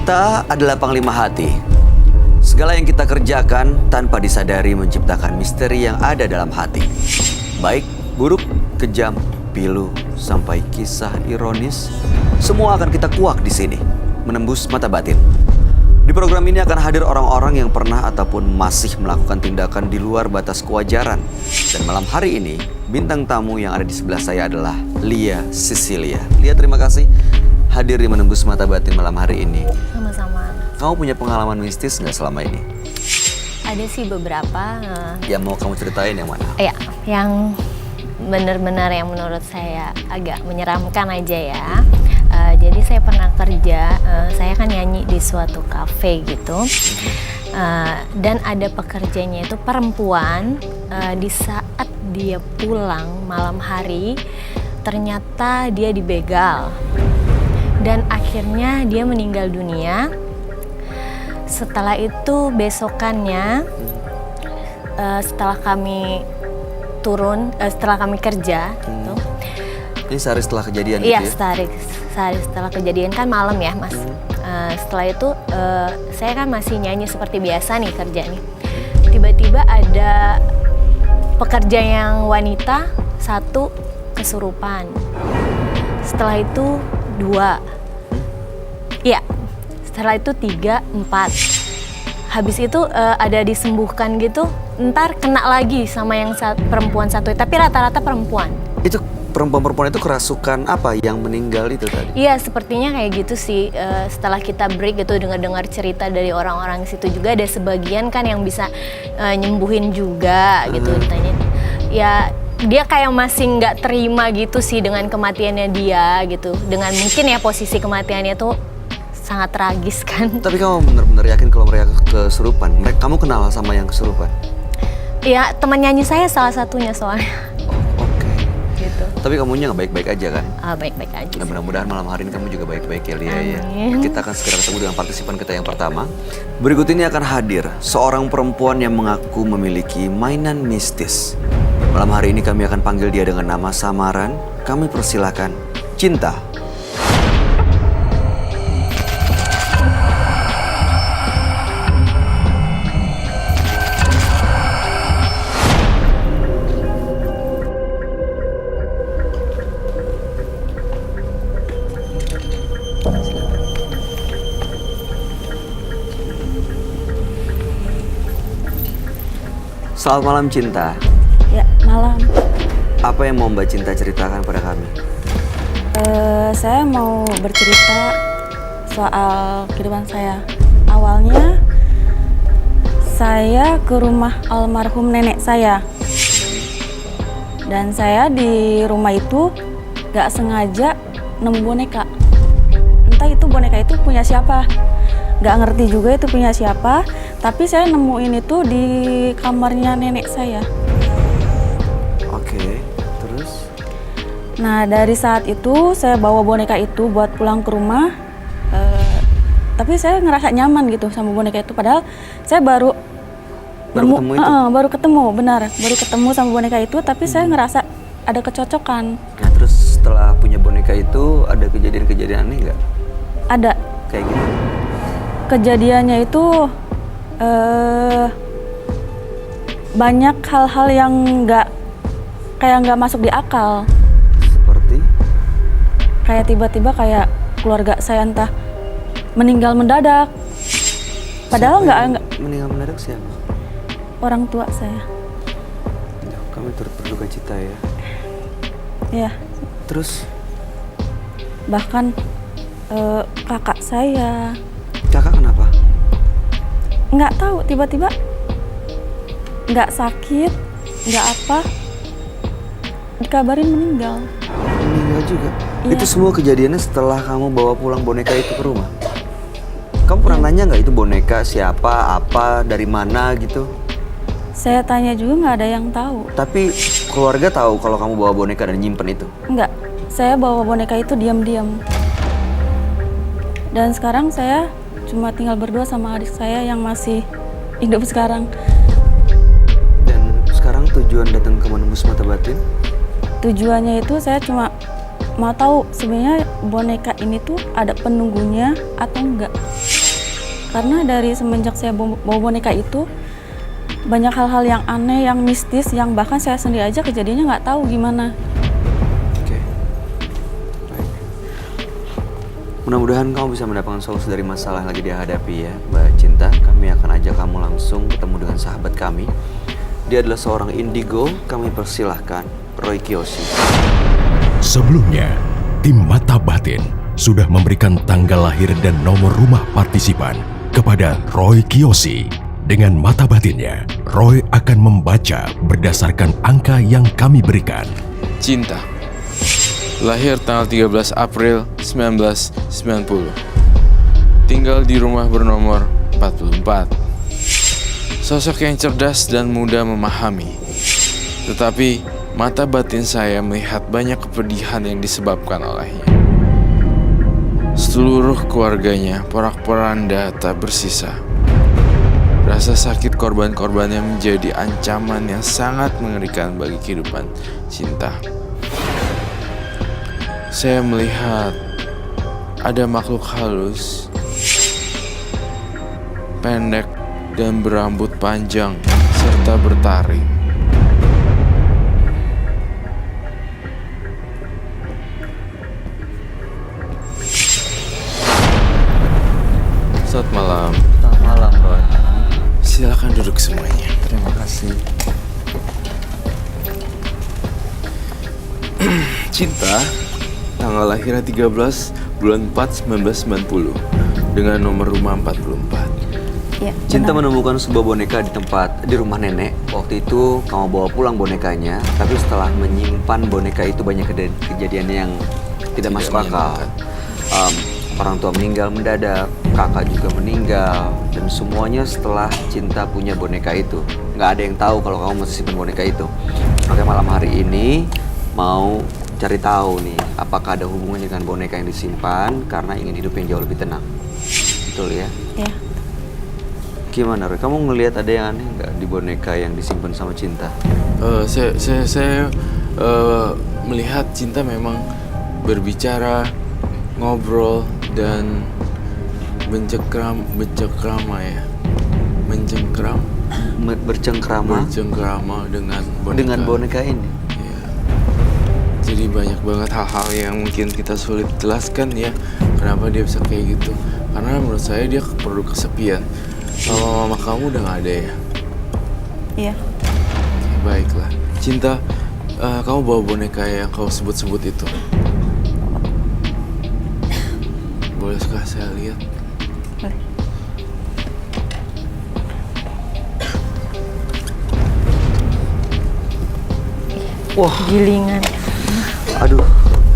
Kita adalah panglima hati. Segala yang kita kerjakan tanpa disadari menciptakan misteri yang ada dalam hati. Baik, buruk, kejam, pilu, sampai kisah ironis, semua akan kita kuak di sini, menembus mata batin. Di program ini akan hadir orang-orang yang pernah ataupun masih melakukan tindakan di luar batas kewajaran. Dan malam hari ini, bintang tamu yang ada di sebelah saya adalah Lia Cecilia. Lia, terima kasih hadir di menembus mata batin malam hari ini. Sama-sama. Kamu punya pengalaman mistis nggak selama ini? Ada sih beberapa. Yang mau kamu ceritain yang mana? Ya, yang benar-benar yang menurut saya agak menyeramkan aja ya. Jadi saya pernah kerja, saya kan nyanyi di suatu kafe gitu. Dan ada pekerjanya itu perempuan. Di saat dia pulang malam hari, ternyata dia dibegal. Dan akhirnya dia meninggal dunia. Setelah itu besokannya, setelah kami turun, setelah kami kerja gitu. Ini sehari setelah kejadian Iya, gitu ya? sehari setelah kejadian kan malam ya mas. Setelah itu saya kan masih nyanyi seperti biasa nih kerja nih. Tiba-tiba ada pekerja yang wanita, satu kesurupan. Setelah itu 2. Iya. Setelah itu 3, 4. Habis itu ada disembuhkan gitu, ntar kena lagi sama yang perempuan satu, tapi rata-rata perempuan. Itu perempuan-perempuan itu kerasukan apa yang meninggal itu tadi? Iya, sepertinya kayak gitu sih. Setelah kita break gitu, dengar-dengar cerita dari orang-orang situ juga ada sebagian kan yang bisa nyembuhin juga gitu ditanya. Ya dia kayak masih nggak terima gitu sih dengan kematiannya dia gitu. Dengan mungkin ya posisi kematiannya tuh sangat tragis kan. Tapi kamu benar-benar yakin kalau mereka kesurupan? Kamu kenal sama yang kesurupan? Iya, teman nyanyi saya salah satunya soalnya. Oh, oke. Gitu. Tapi kamunya nggak baik-baik aja kan? Baik-baik aja. Nah, mudah-mudahan malam hari ini kamu juga baik-baik ya, Lia ya. Amin. Kita akan segera ketemu dengan partisipan kita yang pertama. Berikut ini akan hadir seorang perempuan yang mengaku memiliki mainan mistis. Malam hari ini kami akan panggil dia dengan nama samaran. Kami persilakan Cinta. Selamat malam Cinta. Ya, malam. Apa yang mau Mbak Cinta ceritakan pada kami? Saya mau bercerita soal kehidupan saya. Awalnya, saya ke rumah almarhum nenek saya. Dan saya di rumah itu gak sengaja nemu boneka. Entah itu boneka itu punya siapa. Gak ngerti juga itu punya siapa. Tapi saya nemuin itu di kamarnya nenek saya. Oke, terus? Nah, dari saat itu saya bawa boneka itu buat pulang ke rumah. Tapi saya ngerasa nyaman gitu sama boneka itu. Padahal saya baru ketemu itu? Baru ketemu, benar. Baru ketemu sama boneka itu, tapi saya ngerasa ada kecocokan. Nah, terus setelah punya boneka itu ada kejadian-kejadian aneh nggak? Ada. Kayak gimana? Kejadiannya itu banyak hal-hal yang nggak masuk di akal. Seperti? Kayak tiba-tiba kayak keluarga saya entah meninggal mendadak. Padahal nggak Meninggal mendadak siapa? orang tua saya. Kami turut berduka cita ya. Ya, Terus? bahkan kakak saya Kakak kenapa? nggak tahu, tiba-tiba nggak sakit, nggak apa, dikabarin meninggal. Meninggal juga? Iya. Itu semua kejadiannya setelah kamu bawa pulang boneka itu ke rumah? Kamu pernah nanya nggak itu boneka siapa, apa, dari mana gitu? Saya tanya juga nggak ada yang tahu. Tapi keluarga tahu kalau kamu bawa boneka dan nyimpen itu? Nggak, saya bawa boneka itu diam-diam. Dan sekarang saya cuma tinggal berdua sama adik saya yang masih hidup sekarang. Dan sekarang tujuan datang ke menembus mata batin? Tujuannya itu saya cuma mau tahu sebenarnya boneka ini tuh ada penunggunya atau enggak. Karena dari semenjak saya bawa boneka itu banyak hal-hal yang aneh, yang mistis, yang bahkan saya sendiri aja kejadiannya nggak tahu gimana. Oke. Baik. Mudah-mudahan kamu bisa mendapatkan solusi dari masalah yang lagi dihadapi ya, Mbak Cinta. Kami akan ajak kamu langsung ketemu dengan sahabat kami. Dia adalah seorang indigo. Kami persilahkan Roy Kiyoshi. Sebelumnya, tim Mata Batin sudah memberikan tanggal lahir dan nomor rumah partisipan kepada Roy Kiyoshi. Dengan mata batinnya, Roy akan membaca berdasarkan angka yang kami berikan. Cinta. Lahir tanggal 13 April 1990. Tinggal di rumah bernomor 44. Sosok yang cerdas dan mudah memahami. Tetapi mata batin saya melihat banyak kepedihan yang disebabkan olehnya. Seluruh keluarganya porak-poranda tak bersisa. Rasa sakit korban-korbannya menjadi ancaman yang sangat mengerikan bagi kehidupan Cinta. Saya melihat ada makhluk halus, pendek dan berambut panjang serta bertaring. Selamat malam. Selamat malam, Roy. Silakan duduk semuanya. Terima kasih. Cinta, tanggal lahirnya 13 bulan 4 1990 dengan nomor rumah 44. Ya, Cinta benar. menemukan sebuah boneka di rumah nenek. Waktu itu kamu bawa pulang bonekanya, tapi setelah menyimpan boneka itu banyak kejadian yang tidak masuk akal. menyenangkan. Orang tua meninggal mendadak, kakak juga meninggal, dan semuanya setelah Cinta punya boneka itu. Nggak ada yang tahu kalau kamu masih simpan boneka itu. Makanya malam hari ini mau cari tahu nih, apakah ada hubungannya dengan boneka yang disimpan karena ingin hidup yang jauh lebih tenang. Betul ya? Ya. Gimana, Roy? Kamu ngelihat ada yang aneh nggak di boneka yang disimpan sama Cinta? Saya melihat Cinta memang berbicara, ngobrol dan bercengkrama dengan boneka ini. Ya. Jadi banyak banget hal-hal yang mungkin kita sulit jelaskan ya, kenapa dia bisa kayak gitu. Karena menurut saya dia perlu kesepian. Mama kamu udah gak ada ya? Iya. Baiklah. Cinta, kamu bawa boneka yang kau sebut-sebut itu. Bolehkah saya lihat? Boleh. Wah, Gilingan. aduh.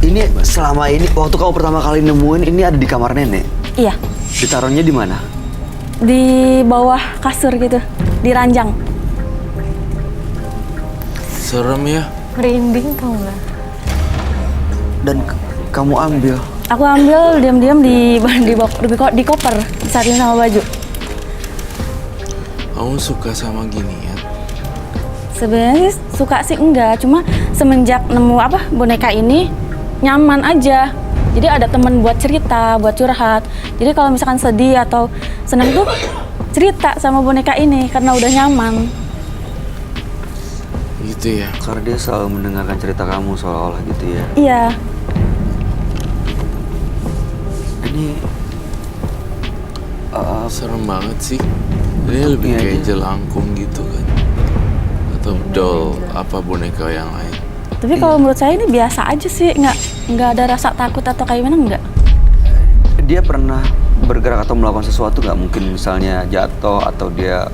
Ini selama ini waktu kamu pertama kali nemuin ini ada di kamar nenek. Iya. Ditaruhnya di mana? Di bawah kasur gitu, di ranjang. Serem ya? Merinding tau nggak? Dan kamu ambil. Aku ambil diam-diam di koper, disatuin sama baju. Kamu suka sama gini ya? Sebenarnya sih suka sih enggak, cuma semenjak nemu boneka ini nyaman aja. Jadi ada teman buat cerita, buat curhat. Jadi kalau misalkan sedih atau senang tuh cerita sama boneka ini karena udah nyaman. Gitu ya? Karena dia selalu mendengarkan cerita kamu seolah-olah gitu ya. Iya. Ini Serem banget sih. Dia lebih Iya, kayak iya. jelangkung gitu kan? Atau doll, apa boneka yang lain. Tapi kalau menurut saya ini biasa aja sih, nggak ada rasa takut atau kayak mana enggak. dia pernah bergerak atau melakukan sesuatu nggak? Mungkin misalnya jatuh atau dia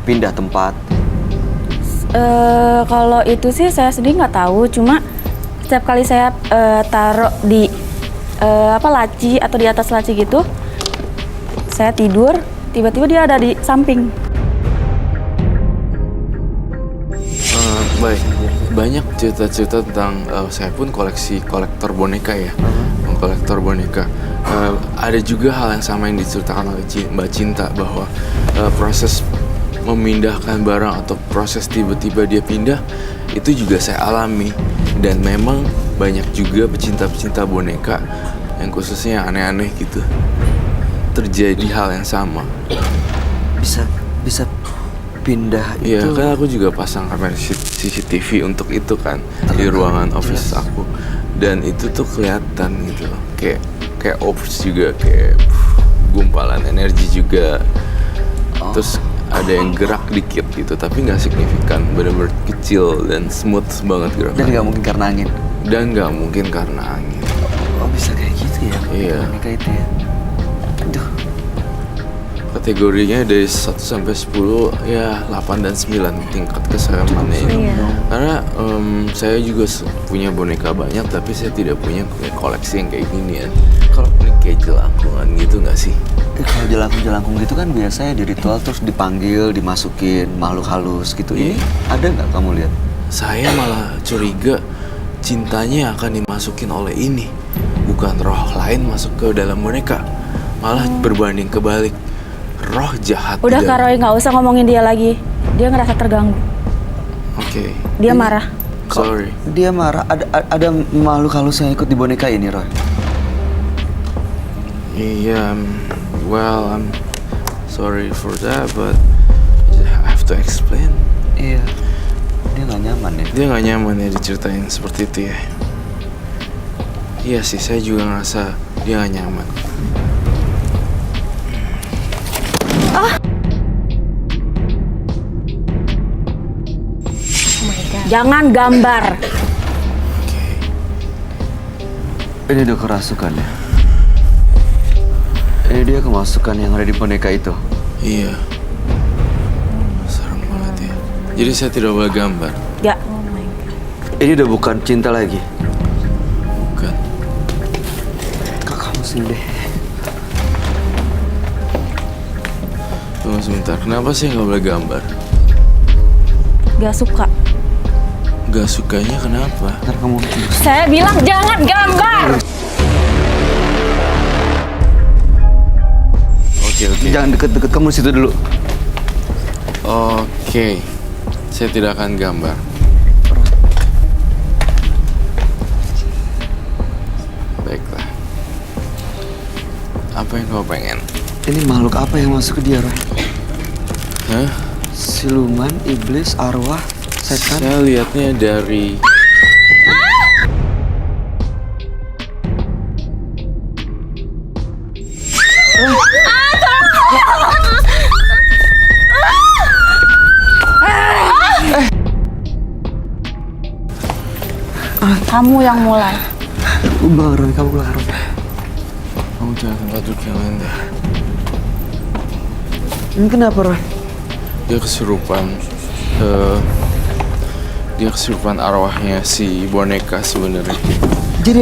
pindah tempat. Kalau itu sih saya sendiri nggak tahu, cuma setiap kali saya taruh di laci atau di atas laci gitu, saya tidur, tiba-tiba dia ada di samping. Baik, banyak cerita-cerita tentang saya pun kolektor boneka ya, kolektor boneka. Ada juga hal yang sama yang diceritakan oleh Mbak Cinta bahwa proses memindahkan barang atau proses tiba-tiba dia pindah itu juga saya alami. Dan memang banyak juga pecinta-pecinta boneka yang khususnya yang aneh-aneh gitu terjadi hal yang sama. Bisa pindah Iya, itu. kan aku juga pasang kamera CCTV untuk itu kan di ruangan office aku. Dan itu tuh kelihatan gitu loh. Kayak ops juga, kayak gumpalan energi juga. Terus ada yang gerak dikit gitu, tapi nggak signifikan, bener-bener kecil dan smooth banget gerakan. Dan nggak mungkin karena angin. Dan nggak mungkin karena angin. Oh bisa kayak gitu ya? Iya. Boneka itu ya. Aduh. Kategorinya dari 1 sampai 10 ya 8 dan 9 tingkat keseremannya ya. Iya. Karena saya juga punya boneka banyak, tapi saya tidak punya kayak koleksi yang kayak gini ya. Kalau ini kayak jelangkungan gitu nggak sih? Kalau jelangkung gitu kan biasanya di ritual terus dipanggil, dimasukin makhluk halus gitu. Ini ada nggak kamu lihat? Saya malah curiga cintanya akan dimasukin oleh ini, bukan roh lain masuk ke dalam boneka. Malah berbanding kebalik, roh jahat. Udah di Kak dalam- Roy, nggak usah ngomongin dia lagi. Dia ngerasa terganggu. Oke, Dia marah. sorry. Dia marah. Ada makhluk halus yang ikut di boneka ini, Roy. Iya, well, I'm sorry for that, but I have to explain. Iya. Dia nggak nyaman ya. Dia nggak nyaman ya diceritain seperti itu ya. Iya sih, saya juga ngerasa dia nggak nyaman. Oh my god. Jangan gambar. Oke. Ini udah kerasukan ya. Ini dia kemasukan yang ada di boneka itu. Iya. Serem banget ya. Jadi saya tidak boleh gambar. Ya, Oh my god. Ini udah bukan cinta lagi. Bukan. Kak, kamu sini deh. Tunggu sebentar. Kenapa sih nggak boleh gambar? nggak suka. Gak sukanya kenapa? Ntar kamu Saya bilang jangan gambar. Oke. jangan deket-deket, kamu di situ dulu. Oke. Saya tidak akan gambar. Baiklah. Apa yang kau pengen? Ini makhluk apa yang masuk ke dia, Roy? Hah? Siluman, iblis, arwah, setan. Saya lihatnya dari... Kamu yang mulai. Bang Roy, kamu keluar. Kamu cari tempat duduk yang lain deh. Ini kenapa, Roy? Dia kesurupan. Dia kesurupan arwahnya si boneka sebenarnya. Jadi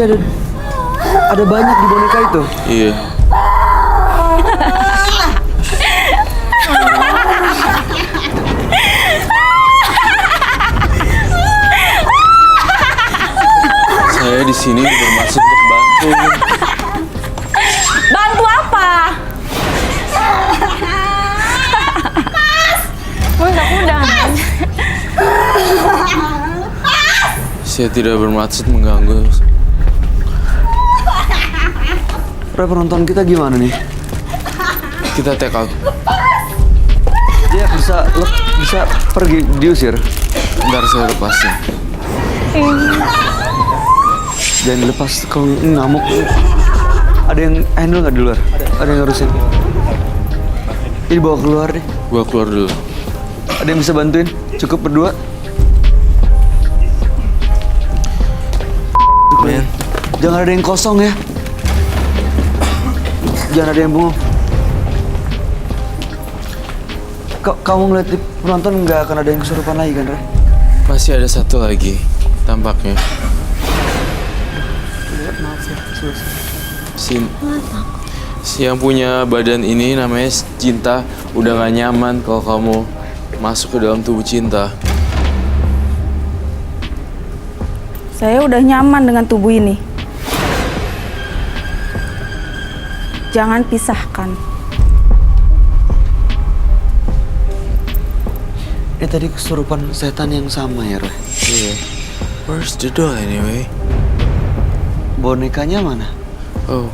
ada banyak di boneka itu. Iya. Saya di sini bermaksud untuk bantu. Bantu apa? Mudah-mudahan. Saya tidak bermaksud mengganggu. Roy, penonton kita gimana nih? Kita take out. Dia bisa pergi, diusir. Ntar saya lepasin. Dan lepas kalau ngamuk. Ada yang handle nggak di luar? Ada yang ngurusin? Ini bawa keluar deh. Gua keluar dulu. Ada yang bisa bantuin? Cukup berdua? Men. Jangan ada yang kosong ya. Jangan ada yang bengong. Kamu ngeliat di penonton nggak akan ada yang kesurupan lagi kan, Ray? Masih ada satu lagi tampaknya. Si yang punya badan ini namanya Cinta udah gak nyaman kalau kamu masuk ke dalam tubuh Cinta. Saya udah nyaman dengan tubuh ini. Jangan pisahkan. Ini tadi kesurupan setan yang sama ya, Roy? Iya. Where's the doll anyway? Bonekanya mana? Oh.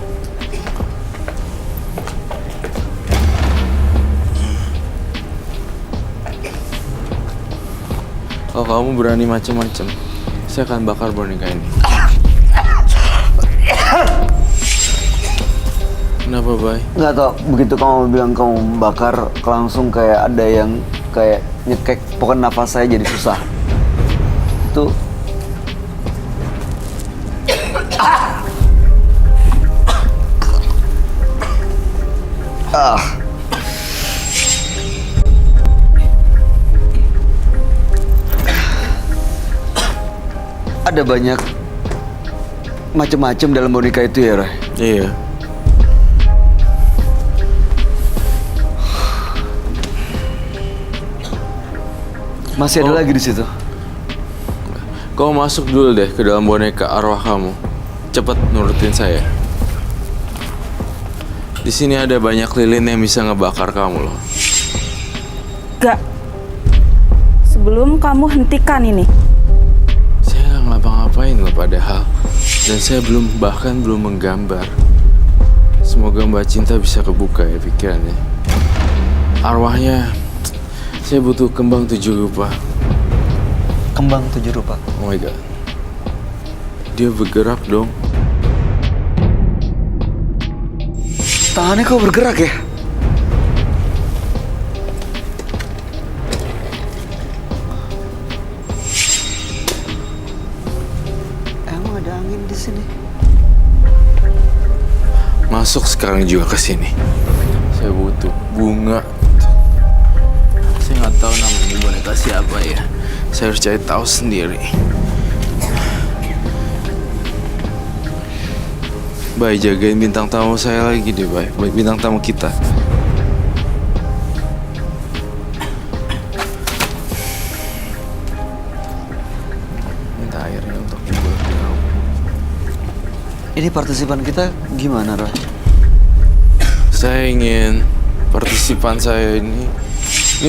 Kalau kamu berani macam-macam, saya akan bakar boneka ini. Kenapa, Bay? Nggak tau, begitu kamu bilang kamu bakar, langsung kayak ada yang kayak nyekek. Pokoknya nafas saya jadi susah. Itu... Ada banyak macam-macam dalam boneka itu ya, Roy? Iya. Masih ada lagi di situ. Kau masuk dulu deh ke dalam boneka arwah kamu. Cepat nurutin saya. Di sini ada banyak lilin yang bisa ngebakar kamu loh. Gak. Sebelum kamu hentikan ini. Saya nggak ngapa-ngapain loh padahal. Dan saya bahkan belum menggambar. Semoga Mbak Cinta bisa kebuka ya pikirannya. Arwahnya, saya butuh kembang 7 rupa. Kembang 7 rupa. Oh my god. Dia bergerak dong. Tangannya kok bergerak ya? Emang ada angin di sini? Masuk sekarang juga ke sini. Saya butuh bunga. Saya nggak tahu nama ini boneka siapa ya. Saya harus cari tahu sendiri. Bay, jagain bintang tamu saya lagi deh, Bay. Bintang tamu kita. Minta airnya untuk dibuat. Ini partisipan kita gimana, Roy? Saya ingin partisipan saya ini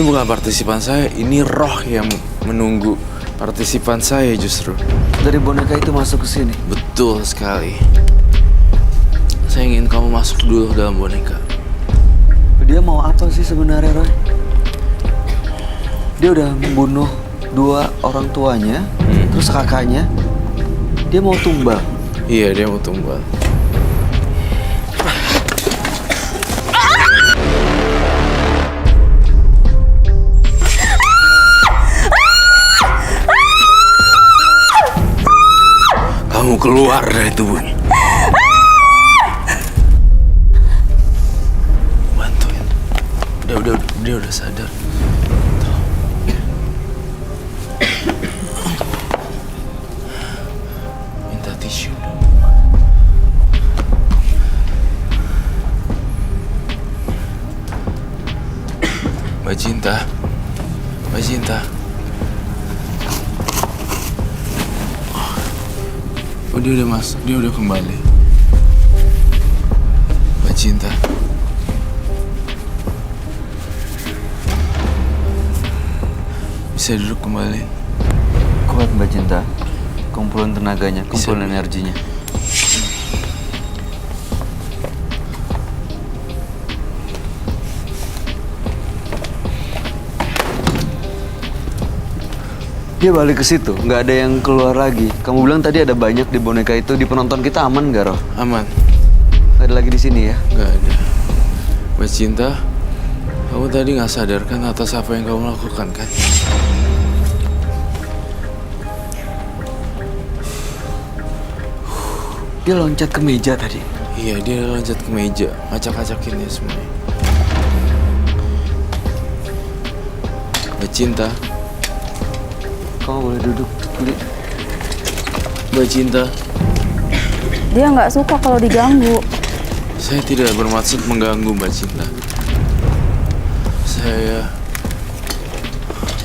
bukan partisipan saya, ini roh yang menunggu partisipan saya justru. Dari boneka itu masuk ke sini. Betul sekali. Saya ingin kamu masuk dulu dalam boneka. Dia mau apa sih sebenarnya, Roy? Dia udah membunuh 2 orang tuanya, terus kakaknya. Dia mau tumbal. Iya, dia mau tumbal. Kamu keluar dari tubuhnya. Bantuin. Dia udah sadar. Minta tisu dong. Mbak Cinta. Mbak Cinta. Oh, dia udah masuk, dia udah kembali. Mbak Cinta. Bisa duduk kembali. Kuat, Mbak Cinta. Kumpulin tenaganya, kumpulin energinya. Dia balik ke situ, nggak ada yang keluar lagi. Kamu bilang tadi ada banyak di boneka itu. Di penonton kita aman nggak, Roh? Aman. Nggak ada lagi di sini ya? Nggak ada. Mbak Cinta, kamu tadi nggak sadarkan atas apa yang kamu lakukan kan? Dia loncat ke meja tadi. Iya, dia loncat ke meja, ngacak-ngacakin dia semuanya. Mbak Cinta, Kamu boleh duduk, Kuli. Mbak Cinta, Dia nggak suka kalau diganggu. saya tidak bermaksud mengganggu Mbak Cinta. Saya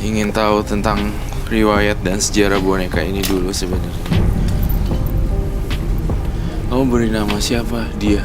ingin tahu tentang riwayat dan sejarah boneka ini dulu sebenarnya. Kamu beri nama siapa dia?